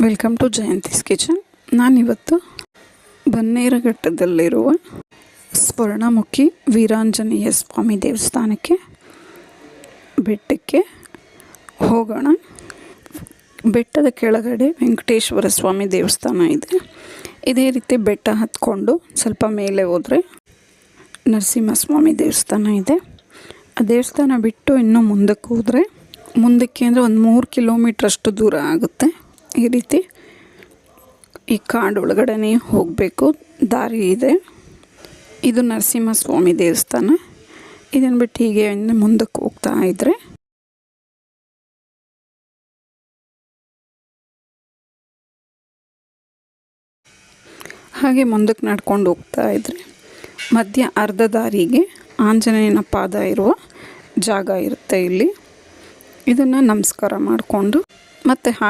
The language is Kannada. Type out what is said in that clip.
Welcome to Jayanthi's kitchen. ನಾನಿವತ್ತು ಬನ್ನೇರಘಟ್ಟದಲ್ಲಿರುವ ಸ್ವರ್ಣಮುಖಿ ವೀರಾಂಜನೇಯ ಸ್ವಾಮಿ ದೇವಸ್ಥಾನಕ್ಕೆ ಬೆಟ್ಟಕ್ಕೆ ಹೋಗೋಣ. ಬೆಟ್ಟದ ಕೆಳಗಡೆ ವೆಂಕಟೇಶ್ವರ ಸ್ವಾಮಿ ದೇವಸ್ಥಾನ ಇದೆ. ಇದೇ ರೀತಿ ಬೆಟ್ಟ ಹತ್ಕೊಂಡು ಸ್ವಲ್ಪ ಮೇಲೆ ಹೋದರೆ ನರಸಿಂಹಸ್ವಾಮಿ ದೇವಸ್ಥಾನ ಇದೆ. ಆ ದೇವಸ್ಥಾನ ಬಿಟ್ಟು ಇನ್ನೂ ಮುಂದಕ್ಕೆ ಹೋದರೆ ಮುಂದಕ್ಕೆ ಅಂದರೆ ಒಂದು 3 ಕಿಲೋಮೀಟ್ರಷ್ಟು ದೂರ ಆಗುತ್ತೆ. ಈ ರೀತಿ ಈ ಕಾಡು ಒಳಗಡೆ ಹೋಗಬೇಕು, ದಾರಿ ಇದೆ. ಇದು ನರಸಿಂಹಸ್ವಾಮಿ ದೇವಸ್ಥಾನ. ಇದನ್ನು ಬಿಟ್ಟು ಹೀಗೆ ಮುಂದಕ್ಕೆ ಹೋಗ್ತಾ ಇದ್ದರೆ ಹಾಗೆ ಮುಂದಕ್ಕೆ ನಡ್ಕೊಂಡು ಹೋಗ್ತಾ ಇದ್ದರೆ ಮಧ್ಯ ಅರ್ಧ ದಾರಿಗೆ ಆಂಜನೇಯನ ಪಾದ ಇರುವ ಜಾಗ ಇರುತ್ತೆ. ಇಲ್ಲಿ ಇದನ್ನು ನಮಸ್ಕಾರ ಮಾಡಿಕೊಂಡು ಮತ್ತೆ ಹಾಗೆ